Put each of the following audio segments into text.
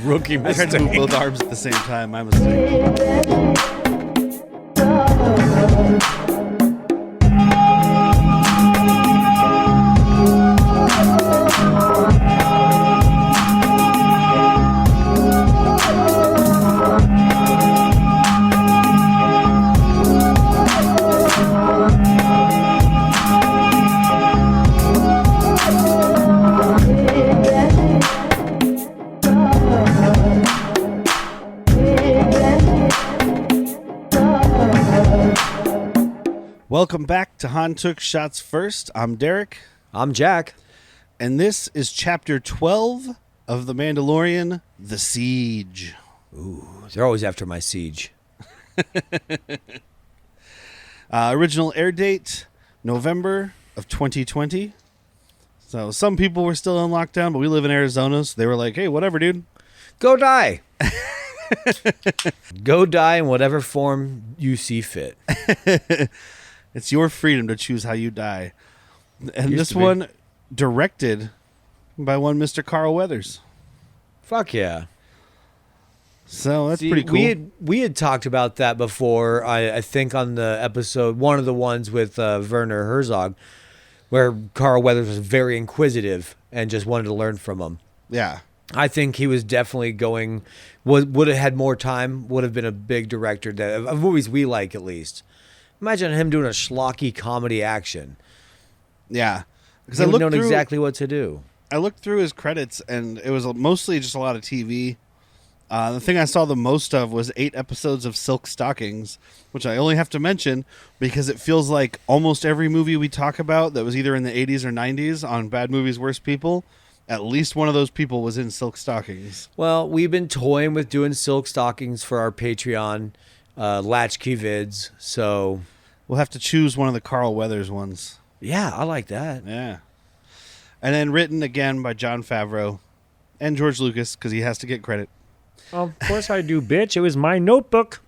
Rookie I tried to mistake. move both arms at the same time. My mistake. Welcome back to Han Took Shots First. I'm Derek. I'm Jack. And this is Chapter 12 of The Mandalorian, The Siege. Ooh, they're always after my siege. Original air date, November of 2020. So some people were still in lockdown, but we live in Arizona, so they were like, hey, whatever, dude. Go die. Go die in whatever form you see fit. It's your freedom to choose how you die. And Used this to be. one directed by one Mr. Carl Weathers. Fuck yeah. So that's See, pretty cool. We had talked about that before, I think on the episode, one of the ones with Werner Herzog, where Carl Weathers was very inquisitive and just wanted to learn from him. Yeah. I think he was definitely would have had more time, would have been a big director of movies we like, at least. Imagine him doing a schlocky comedy action. Yeah. Because He would have known exactly what to do. I looked through his credits, and it was mostly just a lot of TV. The thing I saw the most of was 8 episodes of Silk Stockings, which I only have to mention because it feels like almost every movie we talk about that was either in the 80s or 90s on Bad Movies, Worst People, at least one of those people was in Silk Stockings. Well, we've been toying with doing Silk Stockings for our Patreon latchkey vids, so... We'll have to choose one of the Carl Weathers ones. Yeah, I like that. Yeah. And then written again by Jon Favreau and George Lucas, because he has to get credit. Of course I do, bitch. It was my notebook.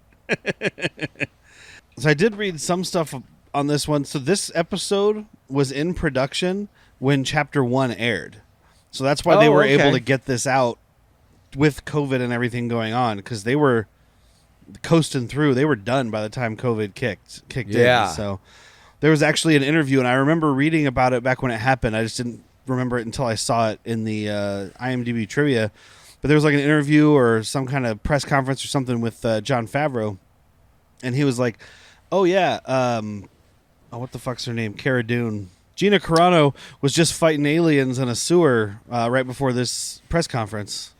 So I did read some stuff on this one. So this episode was in production when Chapter 1 aired. So that's why they were able to get this out with COVID and everything going on, because they were coasting through. They were done by the time COVID kicked Yeah. in. So there was actually an interview, and I remember reading about it back when it happened. I just didn't remember it until I saw it in the IMDb trivia. But there was like an interview or some kind of press conference or something with Jon Favreau, and he was like, "Oh yeah, what the fuck's her name? Cara Dune. Gina Carano was just fighting aliens in a sewer right before this press conference."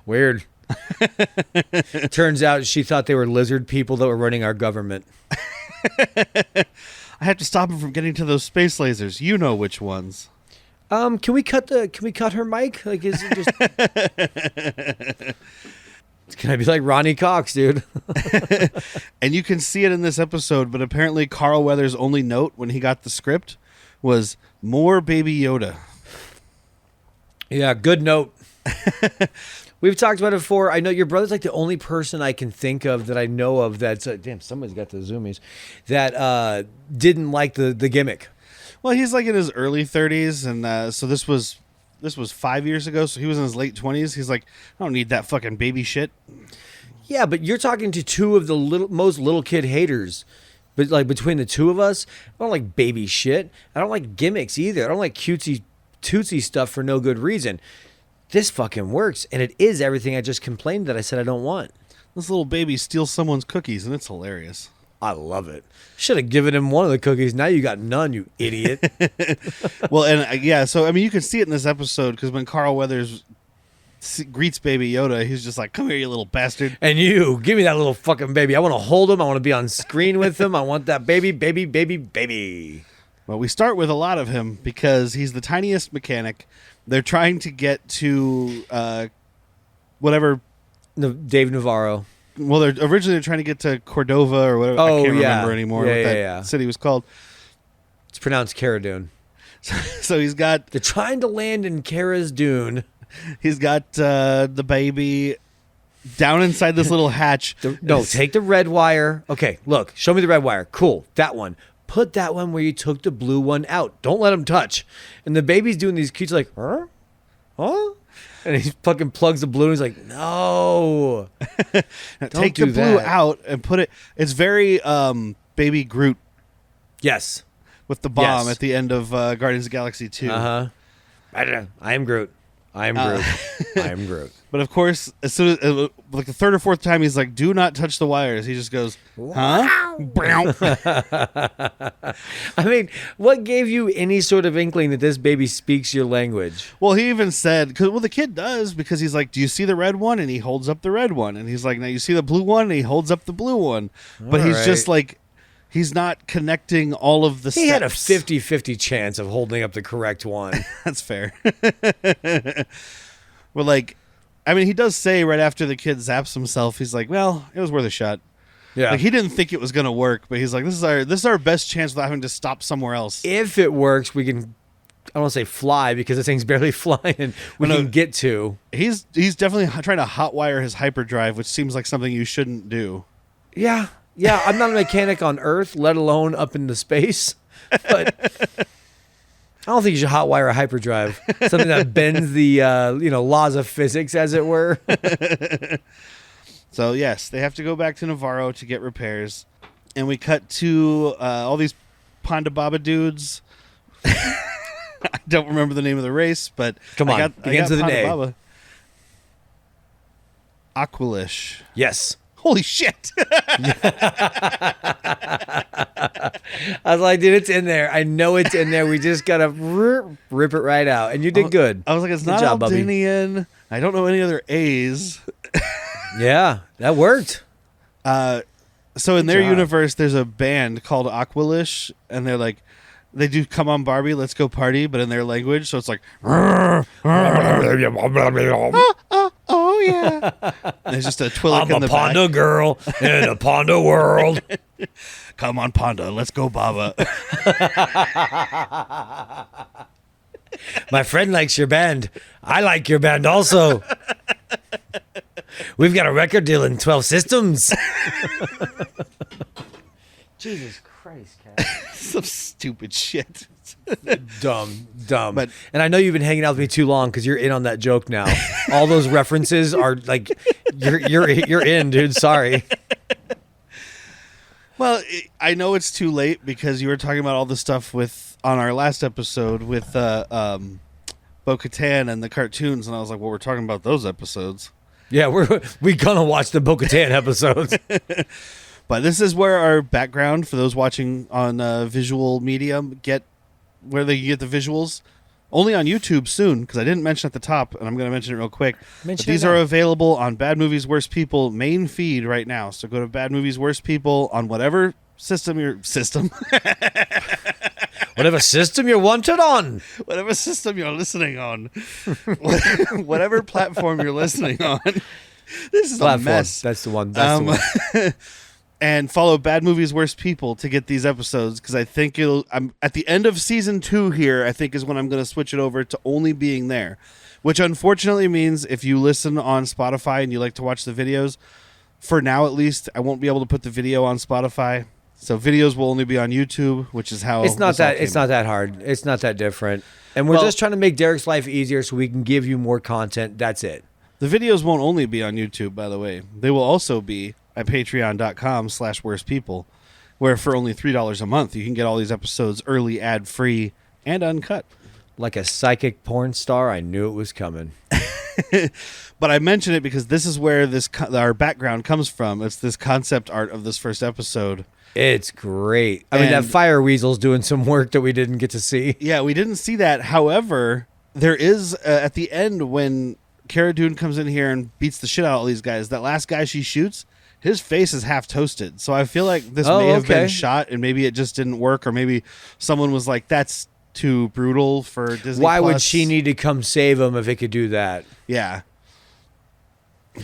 Weird. Turns out she thought they were lizard people that were running our government. I have to stop him from getting to those space lasers. You know which ones. Can we cut her mic? Like, is it just? Can I be like Ronnie Cox, dude? And you can see it in this episode, but apparently Carl Weathers' only note when he got the script was more Baby Yoda. Yeah, good note. We've talked about it before. I know your brother's like the only person I can think of that I know of that's damn, somebody's got the zoomies that didn't like the gimmick. Well, he's like in his early 30s, and so this was 5 years ago, so he was in his late 20s. He's like, I don't need that fucking baby shit. Yeah, but you're talking to two of the most little kid haters. But like between the two of us, I don't like baby shit. I don't like gimmicks either. I don't like cutesy tootsie stuff for no good reason. This fucking works, and it is everything I just complained that I said I don't want. This little baby steals someone's cookies, and it's hilarious. I love it. Should have given him one of the cookies. Now you got none, you idiot. Well, and yeah, so I mean, you can see it in this episode because when Carl Weathers greets Baby Yoda, he's just like, "Come here, you little bastard." And you, give me that little fucking baby. I want to hold him. I want to be on screen with him. I want that baby, baby, baby, baby. Well, we start with a lot of him because he's the tiniest mechanic. They're trying to get to whatever. Dave Navarro. Well, they're originally trying to get to Cordova or whatever. I can't remember anymore what that city was called. It's pronounced Cara Dune. So he's got... They're trying to land in Cara's Dune. He's got the baby down inside this little hatch. Take the red wire. Okay, look, show me the red wire. Cool, that one. Put that one where you took the blue one out. Don't let him touch. And the baby's doing these cute, like, huh? And he fucking plugs the balloon. He's like, no. Take do the blue that. out and put it. It's very Baby Groot Yes. with the bomb Yes. at the end of Guardians of the Galaxy 2. I am Groot. I am Groot. I am Groot. But of course, as soon as like the third or fourth time, he's like, "Do not touch the wires." He just goes, "Huh?" I mean, what gave you any sort of inkling that this baby speaks your language? Well, he even said, "Well, the kid does," because he's like, "Do you see the red one?" And he holds up the red one, and he's like, "Now you see the blue one?" And he holds up the blue one. But he's right. just like, he's not connecting all of the. He had a steps. 50-50 chance of holding up the correct one. That's fair. Well, like, I mean, he does say right after the kid zaps himself, he's like, "Well, it was worth a shot." Yeah. Like, he didn't think it was going to work, but he's like, "This is our best chance without having to stop somewhere else." If it works, we can. I don't want to say fly because this thing's barely flying. We No, can get to. He's definitely trying to hotwire his hyperdrive, which seems like something you shouldn't do. Yeah. Yeah. I'm not a mechanic on Earth, let alone up into space. But I don't think you should hotwire a hyperdrive. Something that bends the laws of physics, as it were. So yes, they have to go back to Navarro to get repairs, and we cut to all these Ponda Baba dudes. I don't remember the name of the race, but Come on, begins with an A. Baba. Aqualish. Yes. Holy shit! I was like, dude, it's in there. I know it's in there. We just gotta rip it right out, and you did good. I was like, it's Good not job, Bubby. Aldinian. I don't know any other A's. Yeah, that worked. So in their job. universe, there's a band called Aqualish, and they're like, they do "Come on, Barbie, let's go party," but in their language, so it's like, oh yeah. And there's just a Twillick I'm in a the Ponda back. girl in a Ponda world. Come on, Ponda, let's go, Baba. My friend likes your band. I like your band also. We've got a record deal in 12 systems. Jesus Christ, Cat. Some stupid shit. Dumb. But- And I know you've been hanging out with me too long because you're in on that joke now. All those references are like, you're in, dude. Sorry. Well, I know it's too late because you were talking about all the stuff on our last episode with Bo-Katan and the cartoons, and I was like, well, we're talking about those episodes. Yeah, we gonna watch the Bo-Katan episodes. But this is where our background, for those watching on visual medium, where they get the visuals. Only on YouTube soon, because I didn't mention at the top, and I'm going to mention it real quick. But these are available on Bad Movies Worst People main feed right now. So go to Bad Movies Worst People on whatever Whatever system you're wanted on. whatever system you're listening on, whatever platform you're listening on. This is Platform. a mess. That's the one. That's the one. And follow Bad Movies Worst People to get these episodes, because I think I'm at the end of season 2 here. I think is when I'm going to switch it over to only being there, which unfortunately means if you listen on Spotify and you like to watch the videos, for now at least, I won't be able to put the video on Spotify. So videos will only be on YouTube, which is how It's not this all that. It's came not that hard. It's not that different. And we're Well- just trying to make Derek's life easier so we can give you more content. That's it. The videos won't only be on YouTube, by the way. They will also be at patreon.com/worstpeople, where for only $3 a month, you can get all these episodes early, ad-free, and uncut. Like a psychic porn star, I knew it was coming. But I mention it because this is where our background comes from. It's this concept art of this first episode. It's great. I mean, that And- fire weasel's doing some work that we didn't get to see. Yeah, we didn't see that. However, there is, at the end, when Cara Dune comes in here and beats the shit out of all these guys, that last guy she shoots, his face is half toasted. So I feel like this may have been shot and maybe it just didn't work, or maybe someone was like, that's too brutal for Disney Why would Plus. she need to come save him if it could do that? Yeah.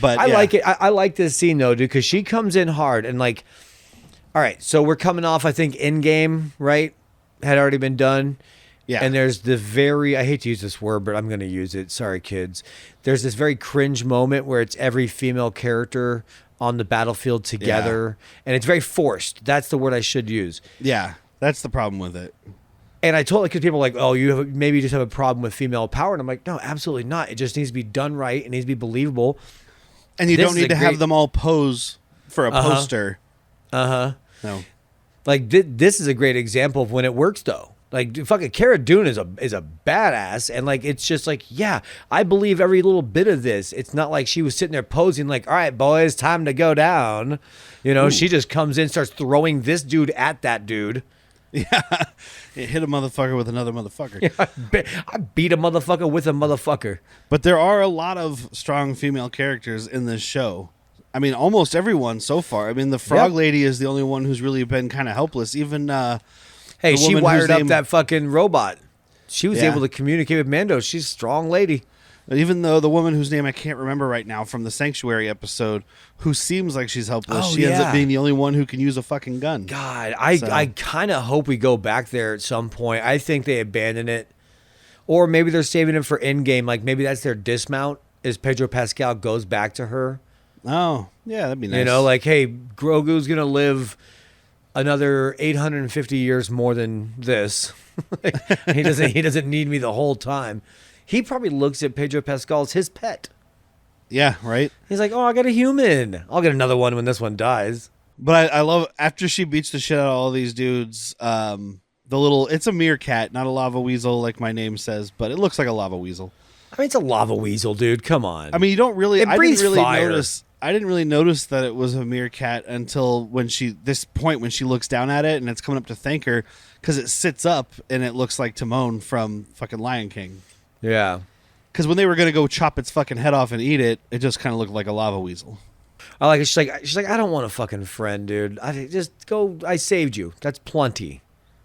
But I yeah. like it. I like this scene though, dude, because she comes in hard and like, all right, so we're coming off, I think, Endgame, right? Had already been done. Yeah. And there's the very, I hate to use this word, but I'm going to use it. Sorry, kids. There's this very cringe moment where it's every female character on the battlefield together. And it's very forced. That's the word I should use. Yeah, that's the problem with it. And I told because people are like, oh, maybe you just have a problem with female power, and I'm like, no, absolutely not. It just needs to be done right. It needs to be believable. And you don't need to have them all pose for a poster. No. Like this is a great example of when it works, though. Like fucking Cara Dune is a badass, and like it's just like, yeah, I believe every little bit of this. It's not like she was sitting there posing like, all right, boys, time to go down. You know, she just comes in, starts throwing this dude at that dude. Yeah, it hit a motherfucker with another motherfucker. Yeah, I beat a motherfucker with a motherfucker. But there are a lot of strong female characters in this show. I mean, almost everyone so far. I mean, the frog lady is the only one who's really been kind of helpless. Even hey, she wired up that fucking robot. She was able to communicate with Mando. She's a strong lady. Even though the woman whose name I can't remember right now from the Sanctuary episode, who seems like she's helpless, she ends up being the only one who can use a fucking gun. God, I kind of hope we go back there at some point. I think they abandon it. Or maybe they're saving it for Endgame. Like maybe that's their dismount, is Pedro Pascal goes back to her. Oh, yeah, that'd be nice. You know, like, hey, Grogu's going to live another 850 years more than this. He doesn't need me the whole time. He probably looks at Pedro Pascal as his pet. Yeah, right? He's like, oh, I got a human. I'll get another one when this one dies. But I love, after she beats the shit out of all these dudes, it's a meerkat, not a lava weasel like my name says, but it looks like a lava weasel. I mean, it's a lava weasel, dude. Come on. I mean, you don't really, I didn't really notice that it was a meerkat until when she looks down at it and it's coming up to thank her, because it sits up and it looks like Timon from fucking Lion King. Yeah. Because when they were going to go chop its fucking head off and eat it, it just kind of looked like a lava weasel. I like it. She's like, I don't want a fucking friend, dude. I saved you. That's plenty.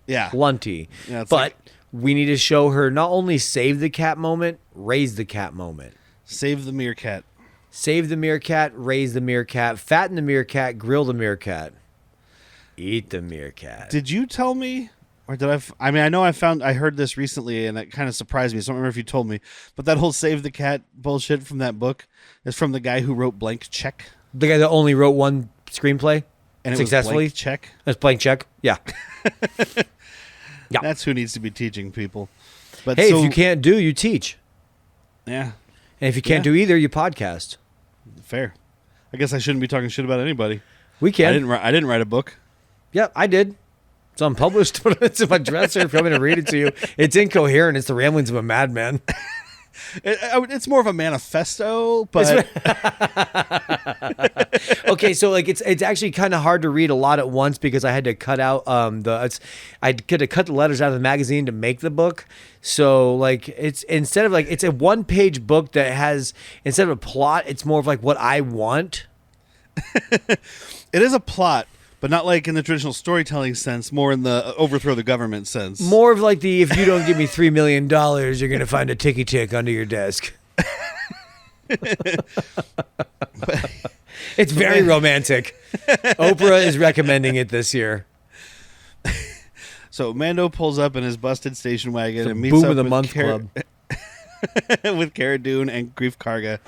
Yeah. Plenty. Yeah, but we need to show her not only save the cat moment, raise the cat moment. Save the meerkat. Save the meerkat, raise the meerkat, fatten the meerkat, grill the meerkat. Eat the meerkat. Did you tell me? Or did I heard this recently and it kind of surprised me. So I don't remember if you told me. But that whole save the cat bullshit from that book is from the guy who wrote Blank Check. The guy that only wrote one screenplay and successfully? It was Blank Check? It's Blank Check, yeah. Yeah. That's who needs to be teaching people. But hey, if you can't do, you teach. Yeah. And if you can't do either, you podcast. Fair. I guess I shouldn't be talking shit about anybody. We can. I didn't write a book. Yeah, I did. It's unpublished, but it's in my dresser if you want me to read it to you. It's incoherent. It's the ramblings of a madman. It's more of a manifesto, but okay. So like, it's actually kind of hard to read a lot at once because I had to cut out I had to cut the letters out of the magazine to make the book. So like, it's a 1-page book that has, instead of a plot, it's more of like what I want. It is a plot. But not like in the traditional storytelling sense, more in the overthrow the government sense. More of like the, if you don't give me $3 million, you're going to find a ticky tick under your desk. It's very romantic. Oprah is recommending it this year. So Mando pulls up in his busted station wagon and meets Boom up of the with month club. with Cara Dune and Greef Karga.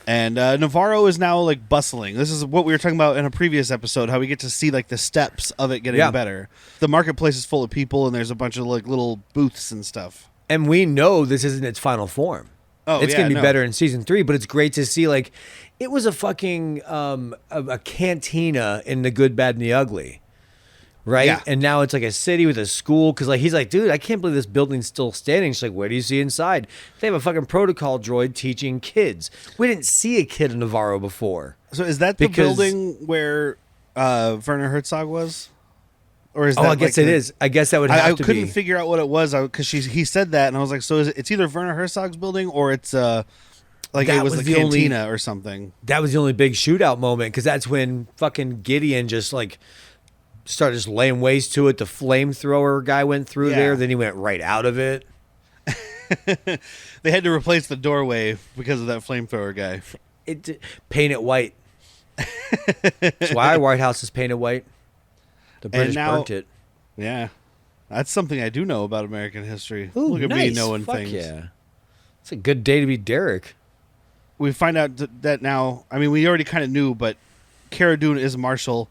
And Navarro is now like bustling. This is what we were talking about in a previous episode, how we get to see like the steps of it getting better. The marketplace is full of people and there's a bunch of like little booths and stuff. And we know this isn't its final form. Oh, it's going to be better in season 3, but it's great to see like it was a fucking a cantina in The Good, Bad, and the Ugly. Right? Yeah. And now it's like a city with a school. Because like he's like, dude, I can't believe this building's still standing. She's like, what do you see inside? They have a fucking protocol droid teaching kids. We didn't see a kid in Navarro before. So is that the building where Werner Herzog was? Or is that I guess it is. I guess that would have to be. I couldn't figure out what it was because he said that. And I was like, so it's either Werner Herzog's building or it's like it was the cantina or something. That was the only big shootout moment because that's when fucking Gideon just like started just laying waste to it. The flamethrower guy went through there. Then he went right out of it. They had to replace the doorway because of that flamethrower guy. Paint it white. That's why White House is painted white. The British burnt it. Yeah. That's something I do know about American history. Ooh, look at nice. me knowing Fuck things. Yeah. It's a good day to be Derek. We find out that now, I mean, we already kind of knew, but Cara Dune is Marshal.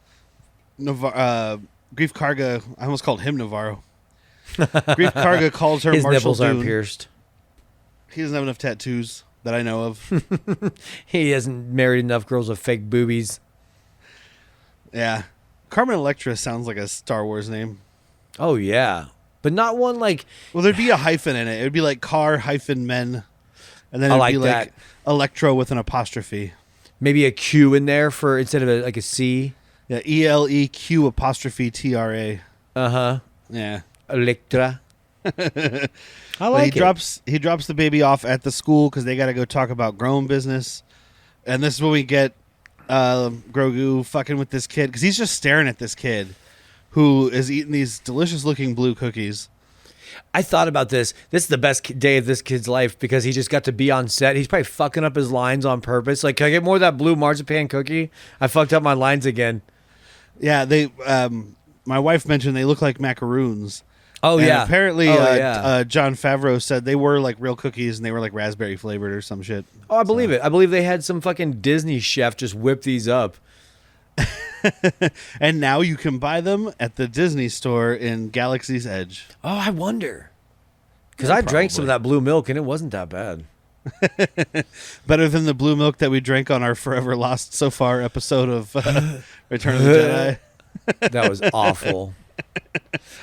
Greef Karga, I almost called him Navarro. Greef Karga calls her His Marshall nipples aren't Dune. pierced. He doesn't have enough tattoos that I know of. He hasn't married enough girls with fake boobies. Yeah. Carmen Electra sounds like a Star Wars name. Oh, yeah. But not one like... Well, there'd be a hyphen in it. It would be like car hyphen men. And then I it'd like be like that. Electro with an apostrophe. Maybe a Q in there for instead of like a C. Yeah, ELEQ apostrophe TRA. Uh-huh. Yeah. Electra. I But like he drops the baby off at the school because they got to go talk about grown business. And this is when we get Grogu fucking with this kid because he's just staring at this kid who is eating these delicious looking blue cookies. I thought about this. This is the best day of this kid's life because he just got to be on set. He's probably fucking up his lines on purpose. Like, can I get more of that blue marzipan cookie? I fucked up my lines again. Yeah, they. My wife mentioned they look like macaroons. Oh, And yeah. apparently, yeah. John Favreau said they were like real cookies and they were like raspberry flavored or some shit. Oh, I believe it. I believe they had some fucking Disney chef just whip these up. And now you can buy them at the Disney store in Galaxy's Edge. Oh, I wonder. Because Yeah, I drank some of probably. that blue milk and it wasn't that bad. Better than the blue milk that we drank on our Forever Lost so far episode of Return of the Jedi. That was awful.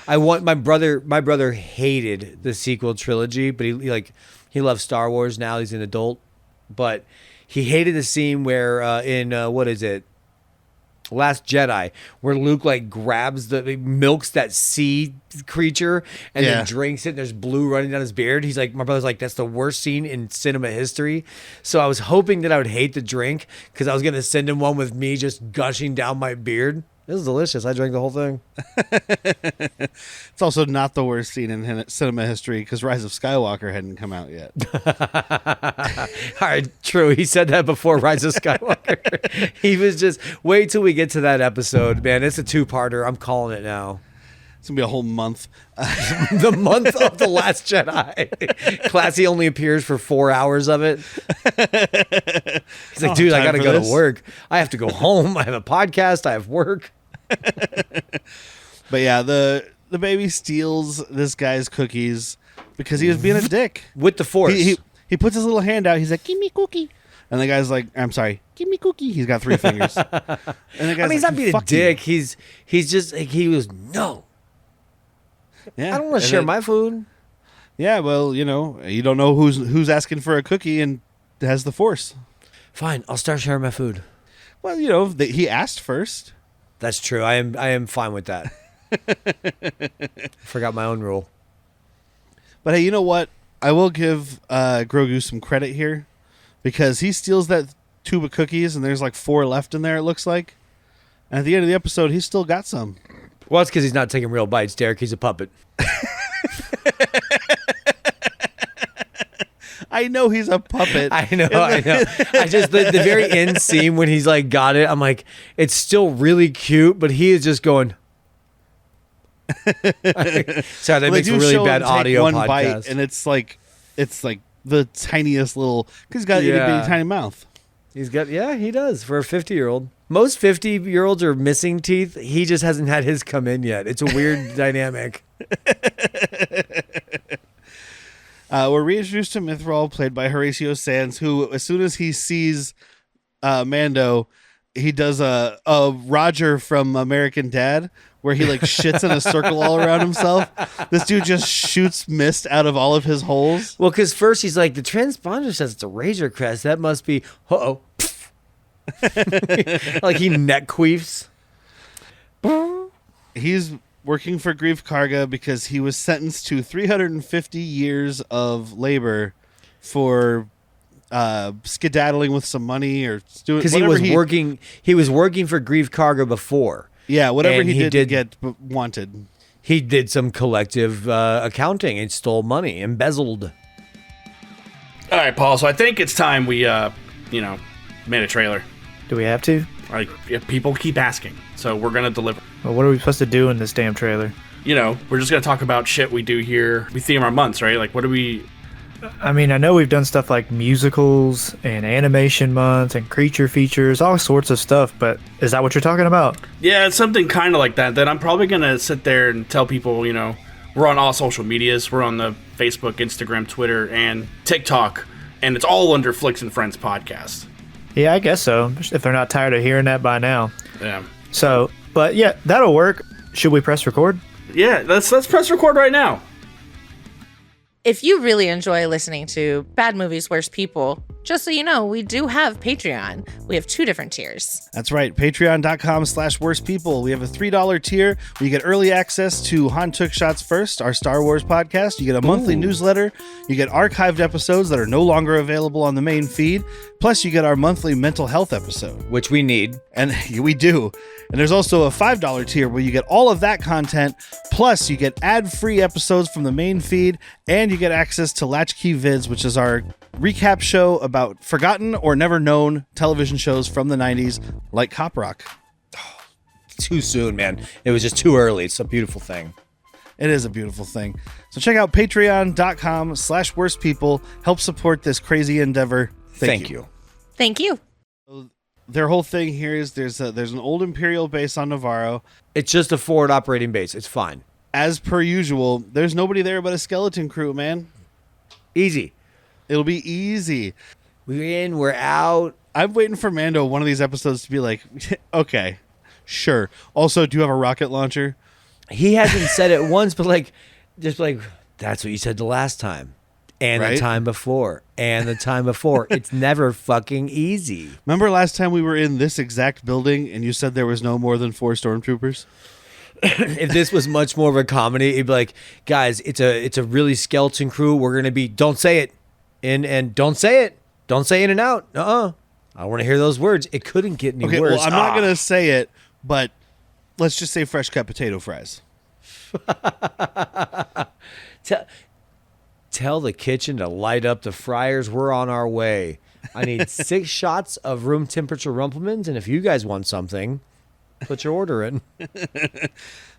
I want my brother hated the sequel trilogy, but he loves Star Wars now. He's an adult, but he hated the scene where in what is it? Last Jedi, where Luke like milks that sea creature and Yeah. then drinks it. And there's blue running down his beard. He's like, my brother's like, that's the worst scene in cinema history. So I was hoping that I would hate the drink because I was gonna send him one with me just gushing down my beard. It was delicious. I drank the whole thing. It's also not the worst scene in cinema history because Rise of Skywalker hadn't come out yet. All right, true. He said that before Rise of Skywalker. He was just wait till we get to that episode, man. It's a two-parter. I'm calling it now. It's going to be a whole month. The month of the Last Jedi. Classy only appears for 4 hours of it. He's like, dude, I got to go to work. I have to go home. I have a podcast. I have work. But yeah, the baby steals this guy's cookies because he was being a dick. With the Force. He puts his little hand out. He's like, give me cookie. And the guy's like, I'm sorry, give me cookie. He's got 3 fingers. And the guy's he's like, not being a "Fuck you." dick. He's just like, he was, no. Yeah. I don't want to And share then- my food. Yeah, well, you don't know who's asking for a cookie and has the Force. Fine, I'll start sharing my food. Well, he asked first. That's true. I am fine with that. Forgot my own rule. But hey, you know what? I will give Grogu some credit here because he steals that tube of cookies and there's like 4 left in there, it looks like. And at the end of the episode, he's still got some. Well, it's because he's not taking real bites, Derek. He's a puppet. I know he's a puppet. I know. I just the very end scene when he's like got it. I'm like, it's still really cute, but he is just going. Sorry, that makes a really bad audio one podcast. bite, and it's like the tiniest little because he's got an itty bitty tiny mouth. He does for a 50-year-old. Most 50-year-olds are missing teeth. He just hasn't had his come in yet. It's a weird dynamic. We're reintroduced to Mithral, played by Horatio Sands, who, as soon as he sees Mando, he does a Roger from American Dad, where he like shits in a circle all around himself. This dude just shoots mist out of all of his holes. Well, because first he's like, the transponder says it's a Razor Crest. That must be, uh-oh. Like he neck queefs. He's working for Greef Karga because he was sentenced to 350 years of labor for skedaddling with some money or doing Because he was working. He was working for Greef Karga before. Yeah, whatever and he did get wanted. He did some collective accounting and stole money, embezzled. All right, Paul. So I think it's time we, made a trailer. Do we have to? Like, people keep asking, so we're gonna deliver. Well, what are we supposed to do in this damn trailer? We're just gonna talk about shit we do here. We theme our months, right? Like, what do we? I mean, I know we've done stuff like musicals and animation month and creature features, all sorts of stuff, but is that what you're talking about? Yeah, it's something kind of like that. That I'm probably gonna sit there and tell people, We're on all social medias. We're on the Facebook, Instagram, Twitter, and TikTok. And it's all under Flicks and Friends podcast. Yeah, I guess so. If they're not tired of hearing that by now. Yeah. So, but yeah, that'll work. Should we press record? Yeah, let's press record right now. If you really enjoy listening to Bad Movies, Worst People, just so you know, we do have Patreon. We have 2 different tiers. That's right. Patreon.com/worstpeople. We have a $3 tier where you get early access to Han Took Shots First, our Star Wars podcast. You get a monthly newsletter. You get archived episodes that are no longer available on the main feed. Plus, you get our monthly mental health episode. Which we need. And we do. And there's also a $5 tier where you get all of that content. Plus, you get ad-free episodes from the main feed. And you get access to Latchkey Vids, which is our recap show about forgotten or never known television shows from the 90s, like Cop Rock. Too soon, man. It was just too early. It's a beautiful thing. It is a beautiful thing. So check out patreon.com/worstpeople. Help support this crazy endeavor. Thank you. Thank you. Their whole thing here is there's an old Imperial base on Navarro. It's just a forward operating base. It's fine. As per usual, there's nobody there but a skeleton crew, man. Easy. It'll be easy. We're in, we're out. I'm waiting for Mando one of these episodes to be like, okay, sure. Also, do you have a rocket launcher? He hasn't said it once, but just that's what you said the last time. And Right? the time before. And the time before. It's never fucking easy. Remember last time we were in this exact building and you said there was no more than 4 stormtroopers? If this was much more of a comedy, it'd be like, guys, it's a really skeleton crew. We're gonna be don't say it. In and don't say it. Don't say in and out. I want to hear those words. It couldn't get any Okay, worse. well, I'm not going to say it, but let's just say fresh cut potato fries. Tell the kitchen to light up the fryers. We're on our way. I need 6 shots of room temperature Rumplemans, and if you guys want something, put your order in.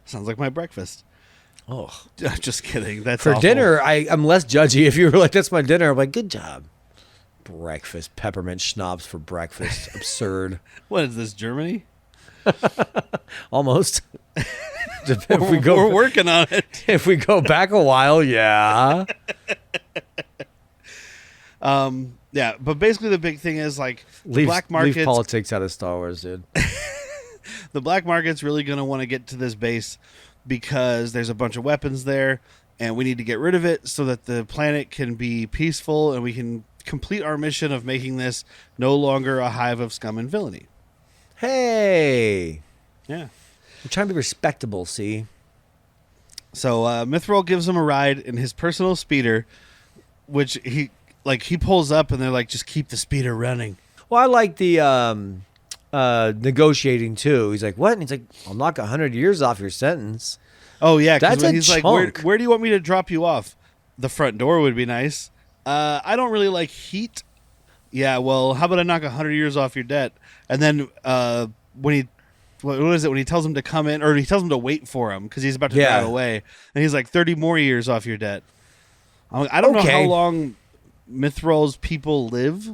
Sounds like my breakfast. Oh, Just kidding. That's for awful. dinner, I'm less judgy. If you were like, "That's my dinner," I'm like, "Good job." Breakfast, peppermint schnapps for breakfast. Absurd. What is this, Germany? Almost. We're working on it. If we go back a while, yeah. Yeah, but basically the big thing is like the Leave black market. politics out of Star Wars, dude. The black market's really going to want to get to this base because there's a bunch of weapons there and we need to get rid of it so that the planet can be peaceful and we can complete our mission of making this no longer a hive of scum and villainy. Hey, Yeah. I'm trying to be respectable. See, So Mithril gives him a ride in his personal speeder, which he pulls up and they're like, just keep the speeder running. well, I like the negotiating too. He's like, "What?" And he's like, "I'll knock 100 years off your sentence." Oh yeah, because That's a he's like, chunk. where do you want me to drop you off? The front door would be nice. I don't really like heat. Yeah, well, how about I knock 100 years off your debt? And then when he, what is it? When he tells him to come in, or he tells him to wait for him because he's about to Yeah. drive away, and he's like 30 more years off your debt. I don't know how Okay. long Mithril's people live.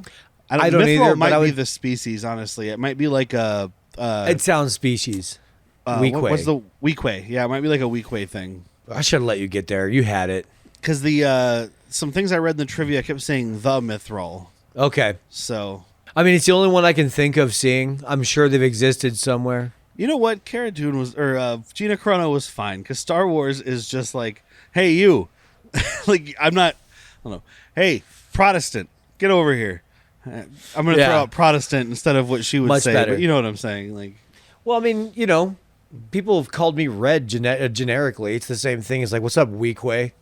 I don't Mithril either, but might I be would- the species. Honestly, it might be like a. It sounds species. What's the Weequay? Yeah, it might be like a Weequay thing. I should have let you get there. You had it. Because the some things I read in the trivia kept saying the Mithril. Okay. So I mean, it's the only one I can think of seeing. I'm sure they've existed somewhere. you know what? Cara Dune was, or Gina Carano was fine. Because Star Wars is just like, hey, you. Like, I don't know. Hey, Protestant, get over here. I'm going to throw out Protestant instead of what she would Much say. better. But you know what I'm saying? Like, Well, I mean, people have called me red generically. It's the same thing as like, "What's up, Weequay?"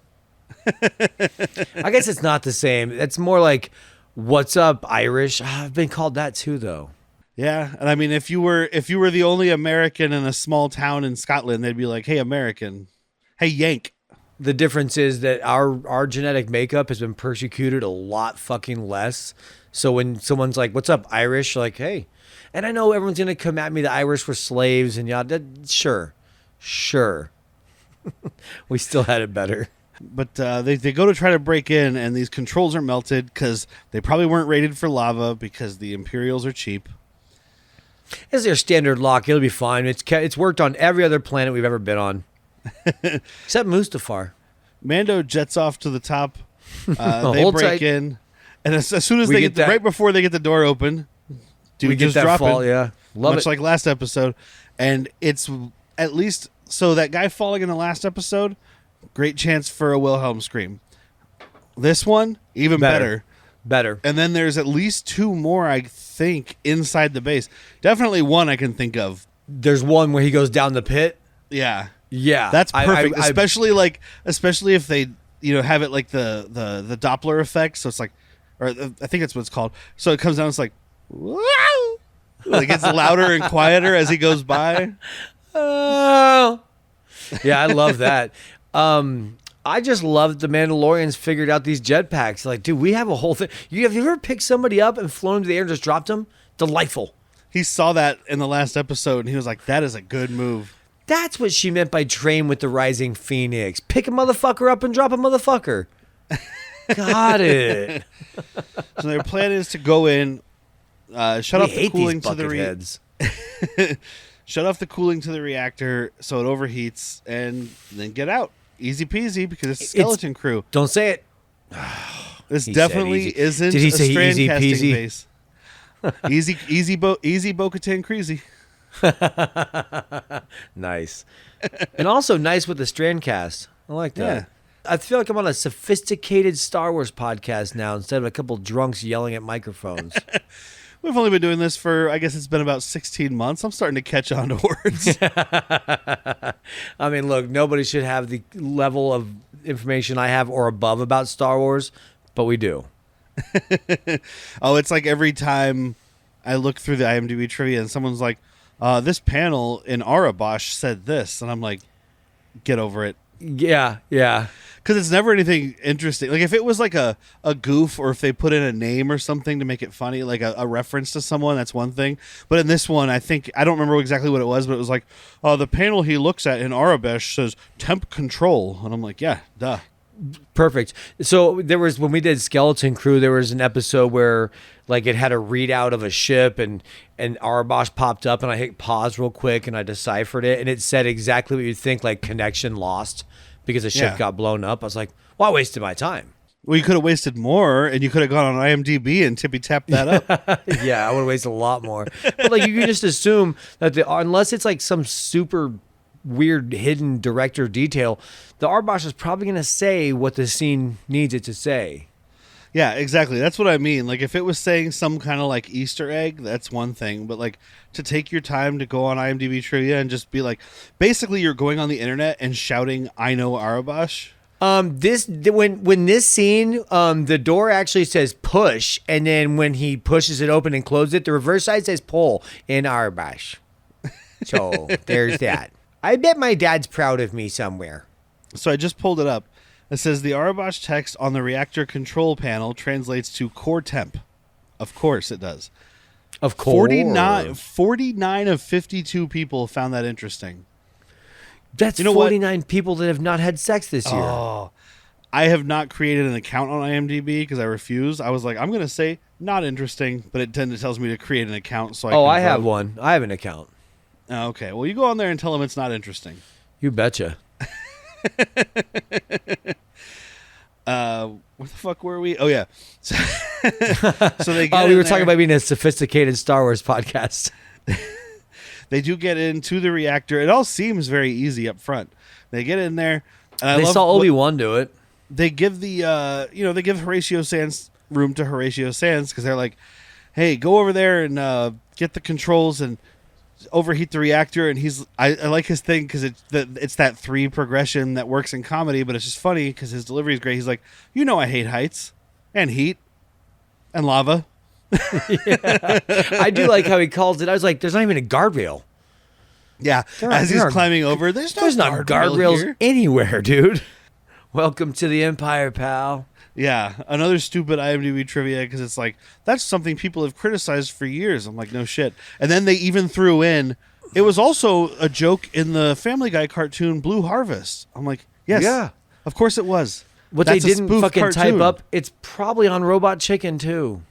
I guess it's not the same. It's more like, "What's up, Irish?" I've been called that too, though. yeah. And I mean, if you were the only American in a small town in Scotland, they'd be like, hey, American. Hey, Yank. The difference is that our genetic makeup has been persecuted a lot fucking less. So when someone's like, "What's up, Irish?" You're like, "Hey." And I know everyone's going to come at me, the Irish were slaves and yada. Sure. We still had it better. But they go to try to break in, and these controls are melted because they probably weren't rated for lava because the Imperials are cheap. It's their standard lock. It'll be fine. It's worked on every other planet we've ever been on. Except Mustafar. Mando jets off to the top. They Hold break tight. in, and as soon as We they get get that- right before they get the door open, dude We get just that dropping, fall, yeah. Love much it. like last episode. And it's at least so that guy falling in the last episode, great chance for a Wilhelm scream. This one, even better. Better. And then there's at least 2 more, I think, inside the base. Definitely one I can think of. There's one where he goes down the pit. Yeah. Yeah. That's perfect. I- especially if they, have it like the Doppler effect. So it's like, or I think that's what it's called. So it comes down, it's like, wow. Like it gets louder and quieter as he goes by. Oh. Yeah, I love that. I just love that the Mandalorians figured out these jetpacks. Like, dude, we have a whole thing. Have you ever picked somebody up and flown into the air and just dropped them? Delightful. He saw that in the last episode and he was like, that is a good move. That's what she meant by train with the rising phoenix. Pick a motherfucker up and drop a motherfucker. Got it. So their plan is to go in, shut off the cooling to the heads. shut off the cooling to the reactor so it overheats, and then get out. Easy peasy, because it's skeleton crew. Don't say it. This He definitely said easy. isn't Did he a say strand easy casting peasy? base. easy Bo-Katan Creasy. Nice. And also nice with the Strandcast. I like that. Yeah. I feel like I'm on a sophisticated Star Wars podcast now instead of a couple drunks yelling at microphones. We've only been doing this for, I guess it's been about 16 months. I'm starting to catch on to words. I mean, look, nobody should have the level of information I have or above about Star Wars, but we do. Oh, it's like every time I look through the IMDb trivia and someone's like, this panel in Arabosh said this. And I'm like, get over it. Yeah, yeah. Because it's never anything interesting. Like if it was like a goof, or if they put in a name or something to make it funny, like a reference to someone, that's one thing. But in this one, I don't remember exactly what it was, but it was like, the panel he looks at in Arabesh says temp control. And I'm like, yeah, duh. Perfect. So there was, when we did Skeleton Crew, there was an episode where like it had a readout of a ship and Arabosh popped up and I hit pause real quick and I deciphered it and it said exactly what you'd think, like connection lost because the ship got blown up. I was like, well, I wasted my time. Well, you could have wasted more, and you could have gone on IMDb and tippy-tapped that up. Yeah, I would have wasted a lot more. But like you can just assume that unless it's like some super weird hidden director detail, the Arabosh is probably going to say what the scene needs it to say. Yeah, exactly. That's what I mean. Like, if it was saying some kind of like Easter egg, that's one thing. But like to take your time to go on IMDb trivia and just be like, basically, you're going on the internet and shouting, "I know Arabosh." When this scene, the door actually says push, and then when he pushes it open and closes it, the reverse side says pull in Arabosh. So there's that. I bet my dad's proud of me somewhere. So I just pulled it up. It says the Arabosh text on the reactor control panel translates to core temp. Of course it does. Of course. 49 of 52 people found that interesting. That's 49 people that have not had sex this year. Oh, I have not created an account on IMDb because I refuse. I was like, I'm going to say not interesting, but it tells me to create an account. So I have one. I have an account. Oh, okay. Well, you go on there and tell them it's not interesting. You betcha. Where the fuck were we? Oh yeah. So they we were talking about being a sophisticated Star Wars podcast. They do get into the reactor. It all seems very easy up front. They get in there. And They saw Obi-Wan do it. They give they give Horatio Sands room to Horatio Sands because they're like, hey, go over there and get the controls and overheat the reactor. And I like his thing because it's that 3 progression that works in comedy, but it's just funny because his delivery is great. He's like, I hate heights and heat and lava. I do like how he calls it. I was like, there's not even a guardrail. Yeah, as he's climbing over, there's not guardrails here. anywhere, dude. Welcome to the Empire, pal. Yeah, another stupid IMDb trivia because it's like, that's something people have criticized for years. I'm like, no shit. And then they even threw in, it was also a joke in the Family Guy cartoon Blue Harvest. I'm like, yes, Yeah. of course it was. What That's they a didn't spoof fucking cartoon. type up, it's probably on Robot Chicken, too.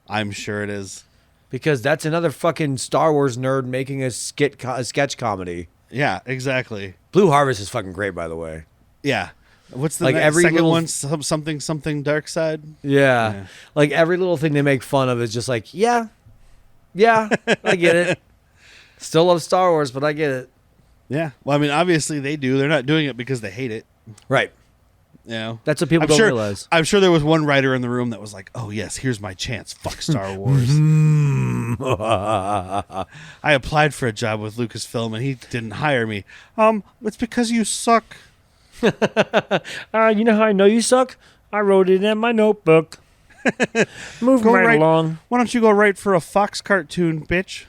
I'm sure it is. Because that's another fucking Star Wars nerd making a sketch comedy. Yeah, exactly. Blue Harvest is fucking great, by the way. Yeah. What's the Like every second little- one? Something dark side. Yeah. Like every little thing they make fun of is just like, yeah, I get it. Still love Star Wars, but I get it. Yeah. Well, I mean, obviously they do. They're not doing it because they hate it. Right. You know? That's what people I'm don't sure, realize. I'm sure there was one writer in the room that was like, "Oh yes, here's my chance. Fuck Star Wars." I applied for a job with Lucasfilm and he didn't hire me. It's because you suck. You know how I know you suck? I wrote it in my notebook. Moving right along. Why don't you go write for a Fox cartoon, bitch?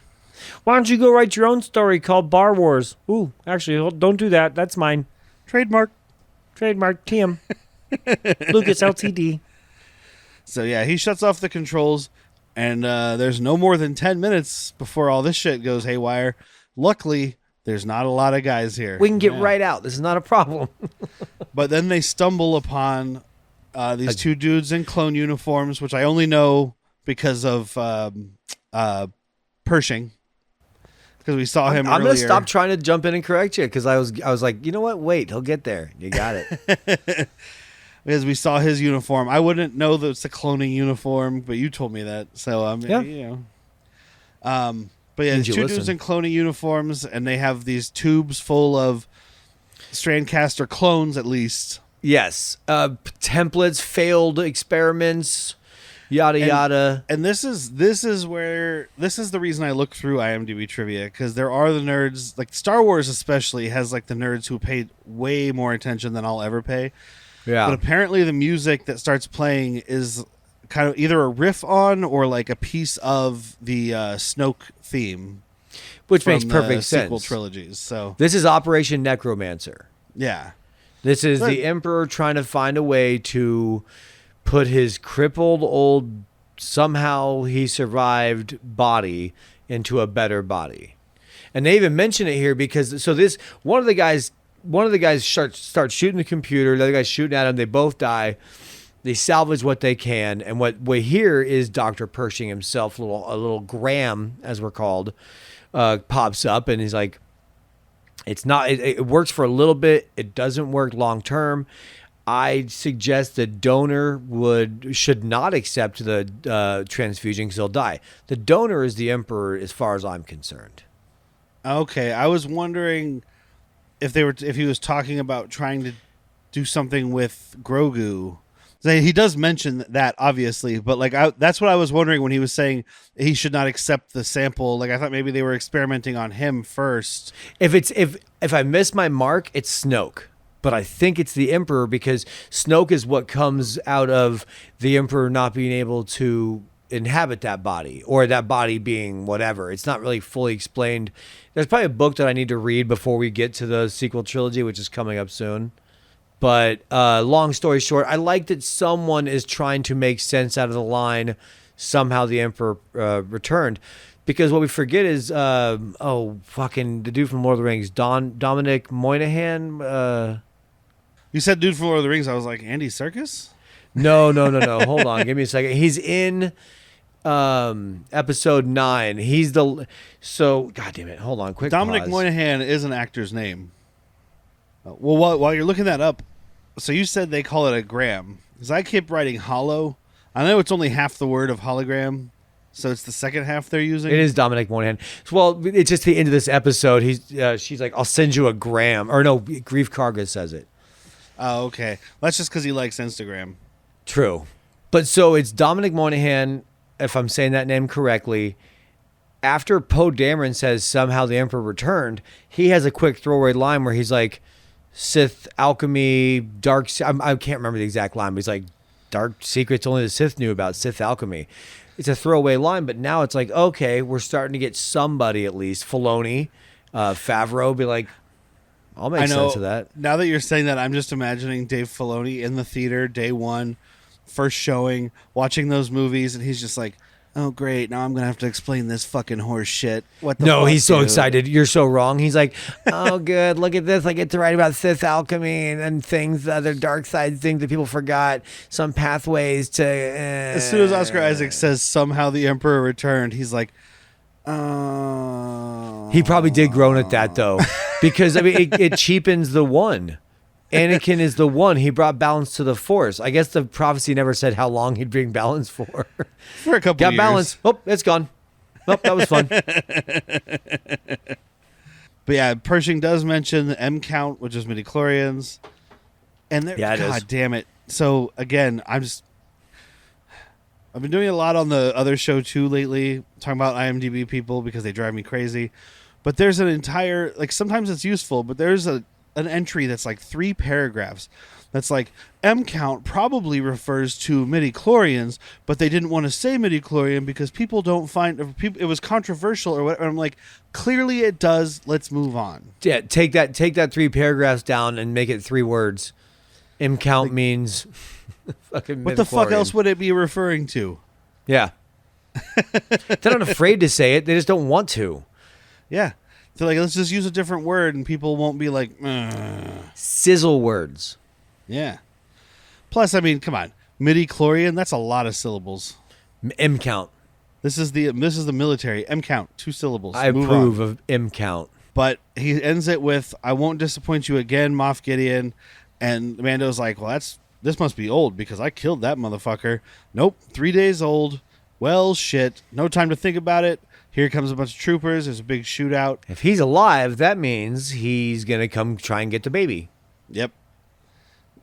Why don't you go write your own story called Bar Wars? Ooh, actually, don't do that. That's mine. Trademark. Trademark TM. Lucas Ltd. So yeah, he shuts off the controls, and there's no more than 10 minutes before all this shit goes haywire. Luckily, there's not a lot of guys here. We can get right out. This is not a problem. But then they stumble upon these two dudes in clone uniforms, which I only know because of Pershing. Because we saw him I'm earlier. going to stop trying to jump in and correct you because I was like, you know what? Wait, he'll get there. You got it. Because we saw his uniform. I wouldn't know that it's a cloning uniform, but you told me that. So, Yeah. you know. But yeah, Did you two dudes listen? in cloning uniforms, and they have these tubes full of Strandcaster clones, at least. Yes. Templates, failed experiments, yada, yada. And this is the reason I look through IMDb trivia, because there are the nerds, like Star Wars especially has like the nerds who paid way more attention than I'll ever pay. Yeah. But apparently the music that starts playing is kind of either a riff on or like a piece of the Snoke theme, Which from makes perfect the sense. sequel trilogies. So This is Operation Necromancer. yeah, This is Right. the Emperor trying to find a way to put his crippled old, somehow he survived body into a better body. And they even mention it here because one of the guys starts shooting the computer, the other guy's shooting at him, they both die. They salvage what they can, and what we hear is Dr. Pershing himself, a little Graham, as we're called, pops up, and he's like, it works for a little bit, it doesn't work long term. I suggest the donor should not accept the transfusion because he'll die. The donor is the Emperor, as far as I'm concerned. okay. I was wondering if he was talking about trying to do something with Grogu. He does mention that, obviously, but like that's what I was wondering when he was saying he should not accept the sample. Like I thought maybe they were experimenting on him first. If I miss my mark, it's Snoke, but I think it's the Emperor because Snoke is what comes out of the Emperor not being able to inhabit that body, or that body being whatever. It's not really fully explained. There's probably a book that I need to read before we get to the sequel trilogy, which is coming up soon. But long story short, I like that someone is trying to make sense out of the line, somehow the Emperor returned. Because what we forget is, fucking the dude from Lord of the Rings, Dominic Moynihan. You said dude from Lord of the Rings. I was like, Andy Serkis? No. Hold on. Give me a second. He's in episode 9. God damn it. Hold on. Quick Dominic pause. Moynihan is an actor's name. Well, while you're looking that up, so you said they call it a gram. Because I keep writing hollow. I know it's only half the word of hologram, so it's the second half they're using. It is Dominic Moynihan. Well, it's just the end of this episode. She's like, I'll send you a gram. Or no, Greef Karga says it. Oh, okay. That's just because he likes Instagram. True. But so it's Dominic Moynihan, if I'm saying that name correctly. After Poe Dameron says somehow the Emperor returned, he has a quick throwaway line where he's like, Sith alchemy, dark. I can't remember the exact line, but he's like, dark secrets only the Sith knew about, Sith alchemy. It's a throwaway line, but now it's like, okay, we're starting to get somebody at least. Filoni, Favreau, be like, I'll make sense of that. Now that you're saying that, I'm just imagining Dave Filoni in the theater, day one, first showing, watching those movies, and he's just like, oh, great, now I'm going to have to explain this fucking horse shit. What the No, fuck, he's so dude? excited. You're so wrong. He's like, oh, good. Look at this. I get to write about Sith alchemy and things, other dark side things that people forgot. Some pathways to. As soon as Oscar Isaac says somehow the Emperor returned, he's like, He probably did groan at that though, because I mean it cheapens the one. Anakin is the one. He brought balance to the Force. I guess the prophecy never said how long he'd bring balance for. For a couple Got years. balance. Oh, it's gone. Oh, that was fun. But yeah, Pershing does mention the M count, which is midichlorians. And there, Yeah, it God is. damn it. So again, I've been doing a lot on the other show too lately, talking about IMDb people because they drive me crazy. But there's an entire, like, sometimes it's useful, but there's an entry that's like 3 paragraphs that's like, M count probably refers to midichlorians, but they didn't want to say midichlorian because people don't find it was controversial or whatever. And I'm like, clearly it does. Let's move on. Yeah, take that 3 paragraphs down and make it 3 words. M count means fucking What the fuck midichlorian. else would it be referring to? Yeah. They're not afraid to say it. They just don't want to. Yeah. They're like, let's just use a different word and people won't be like, Sizzle words. yeah. Plus, I mean, come on. Midichlorian, that's a lot of syllables. M count. This is the military. M count, 2 syllables. I Move approve on. of M count. But he ends it with, I won't disappoint you again, Moff Gideon. And Mando's like, well, this must be old because I killed that motherfucker. Nope, 3 days old. Well, shit. No time to think about it. Here comes a bunch of troopers. There's a big shootout. If he's alive, that means he's going to come try and get the baby. Yep.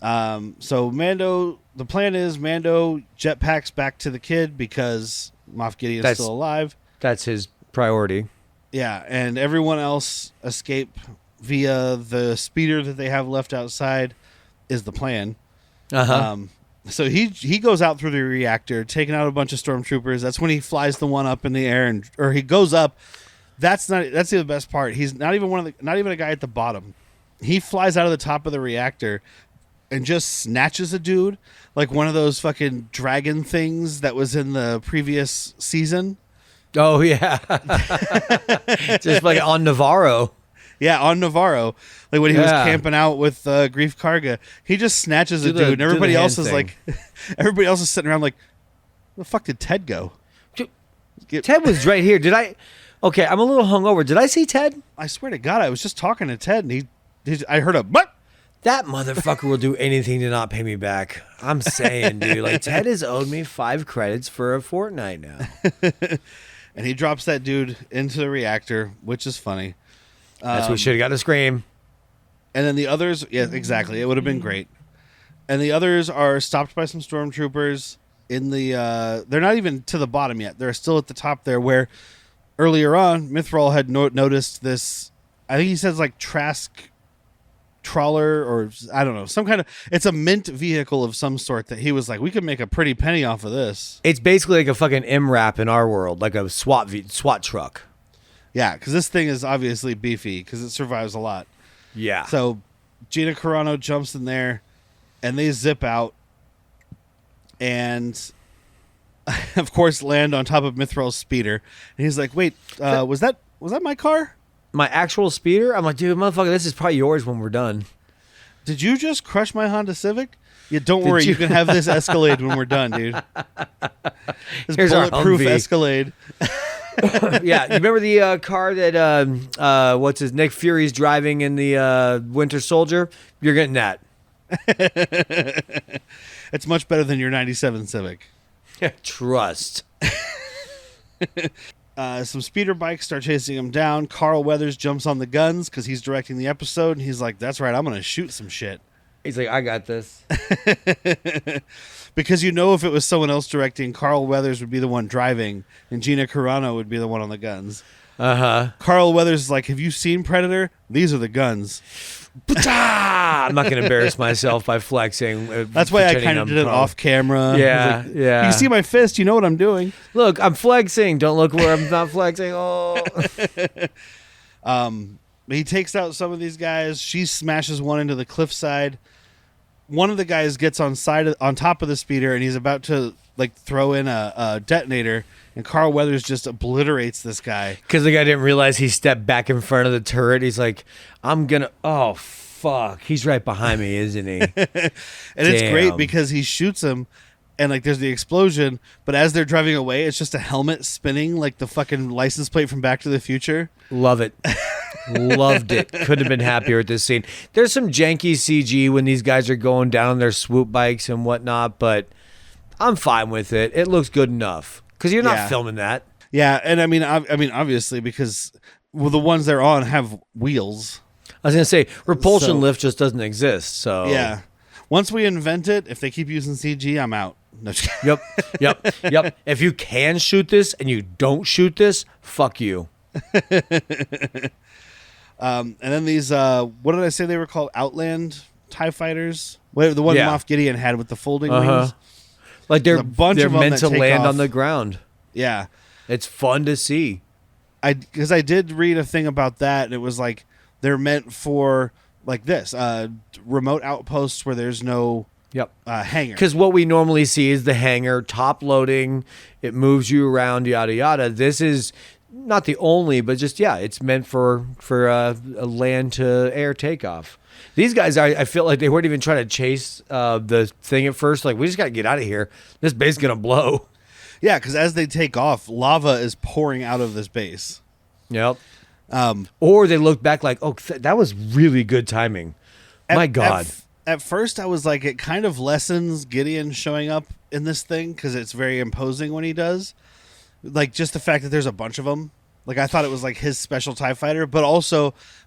So Mando, the plan is Mando jetpacks back to the kid because Moff Gideon's That's- still alive. That's his priority. Yeah, and everyone else escape via the speeder that they have left outside is the plan. Uh-huh. So he goes out through the reactor, taking out a bunch of stormtroopers. That's when he flies the one up in the air, or he goes up. That's the best part. He's not even a guy at the bottom. He flies out of the top of the reactor and just snatches a dude like one of those fucking dragon things that was in the previous season. Oh, yeah. Just like on Navarro. Yeah, on Navarro, like when he was Yeah. camping out with Greef Karga, he just snatches a Do the- dude, and do the everybody hand else is thing. like, everybody else is sitting around like, where the fuck did Ted go? Ted was right here. Okay, I'm a little hungover. Did I see Ted? I swear to God, I was just talking to Ted, and I heard a what? That motherfucker will do anything to not pay me back. I'm saying, dude. Like, Ted has owed me 5 credits for a fortnight now. And he drops that dude into the reactor, which is funny. That's what should have got a scream. And then the others, yeah, exactly. It would have been great. And the others are stopped by some stormtroopers in the. They're not even to the bottom yet. They're still at the top there, where earlier on Mithril had noticed this. I think he says like Trask trawler, or I don't know, some kind of. It's a mint vehicle of some sort that he was like, we could make a pretty penny off of this. It's basically like a fucking MRAP in our world, like a SWAT truck. Yeah, because this thing is obviously beefy because it survives a lot. Yeah. So Gina Carano jumps in there, and they zip out, and of course land on top of Mithril's speeder. And he's like, "Wait, was that my car? My actual speeder? I'm like, dude, motherfucker, this is probably yours when we're done. Did you just crush my Honda Civic? Yeah, don't worry, you can have this Escalade when we're done, dude. This Here's our bulletproof Humvee. Escalade." Yeah, you remember the car that what's his Nick Fury's driving in the Winter Soldier? You're getting that. It's much better than your '97 Civic. Trust. Some speeder bikes start chasing him down. Carl Weathers jumps on the guns because he's directing the episode, and he's like, "That's right, I'm going to shoot some shit." He's like, I got this. Because if it was someone else directing, Carl Weathers would be the one driving, and Gina Carano would be the one on the guns. Uh-huh. Carl Weathers is like, "Have you seen Predator? These are the guns." I'm not going to embarrass myself by flexing. That's why I pretending kind of I'm did it pro. off camera. Yeah, I was like, yeah. You see my fist, you know what I'm doing. Look, I'm flexing. Don't look where I'm not flexing. Oh. He takes out some of these guys. She smashes one into the cliffside. One of the guys gets on top of the speeder, and he's about to like throw in a detonator, and Carl Weathers just obliterates this guy. Because the guy didn't realize he stepped back in front of the turret. He's like, I'm going to... Oh, fuck. He's right behind me, isn't he? And it's great Damn. because he shoots him, and like there's the explosion, but as they're driving away, it's just a helmet spinning like the fucking license plate from Back to the Future. Love it. Loved it. Couldn't have been happier with this scene. There's some janky CG when these guys are going down their swoop bikes and whatnot, but I'm fine with it. It looks good enough because you're not filming that. Yeah, and I mean, obviously, because the ones they're on have wheels. I was gonna say repulsion lift just doesn't exist. So yeah, once we invent it, if they keep using CG, I'm out. No, just kidding. Yep. If you can shoot this and you don't shoot this, fuck you. And then these, what did I say they were called? Outland TIE fighters? Whatever, the one Moff Gideon had with the folding wings. Like There's a bunch they're of them meant to that take land off. on the ground. Yeah. It's fun to see. Because I did read a thing about that, and it was like they're meant for like this remote outposts where there's no hangar. Because what we normally see is the hangar top loading. It moves you around, yada yada. This is not the only, but just it's meant for a land to air takeoff. These guys, I feel like they weren't even trying to chase the thing at first. Like, we just got to get out of here. This base is gonna blow. Yeah, because as they take off, lava is pouring out of this base. Yep. Or they look back like, oh, that was really good timing. My God. At first, I was like, it kind of lessens Gideon showing up in this thing because it's very imposing when he does. Like, just the fact that there's a bunch of them. Like, I thought it was like his special TIE fighter, but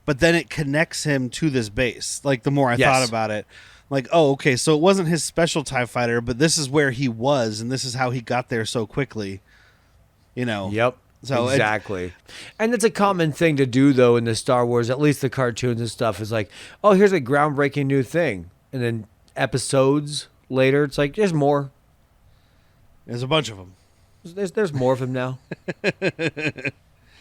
then it connects him to this base. Like, the more I thought about it, like, oh, okay, so it wasn't his special TIE fighter, but this is where he was, and this is how he got there so quickly. You know? Yep. So exactly. And it's a common thing to do, though, in the Star Wars, at least the cartoons and stuff, is like, oh, here's a groundbreaking new thing. And then episodes later, it's like, there's more. There's a bunch of them. There's more of him now.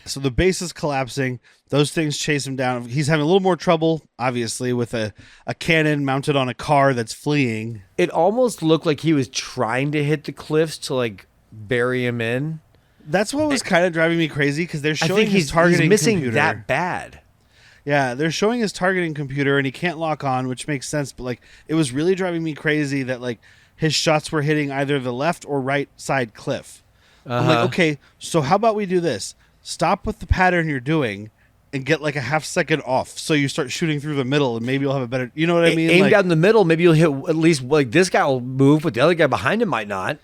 So the base is collapsing. Those things chase him down. He's having a little more trouble, obviously, with a cannon mounted on a car that's fleeing. It almost looked like he was trying to hit the cliffs to, like, bury him in. That's what was kind of driving me crazy, because they're showing his targeting targeting he's missing computer. that bad. Yeah, they're showing his targeting computer, and he can't lock on, which makes sense. But, like, it was really driving me crazy that, like, his shots were hitting either the left or right side cliff. I'm like, okay, so how about we do this? Stop with the pattern you're doing and get like a half second off, so you start shooting through the middle, and maybe you'll have a better, you know what I mean? Aim like, down the middle, maybe you'll hit at least, like, this guy will move, but the other guy behind him might not.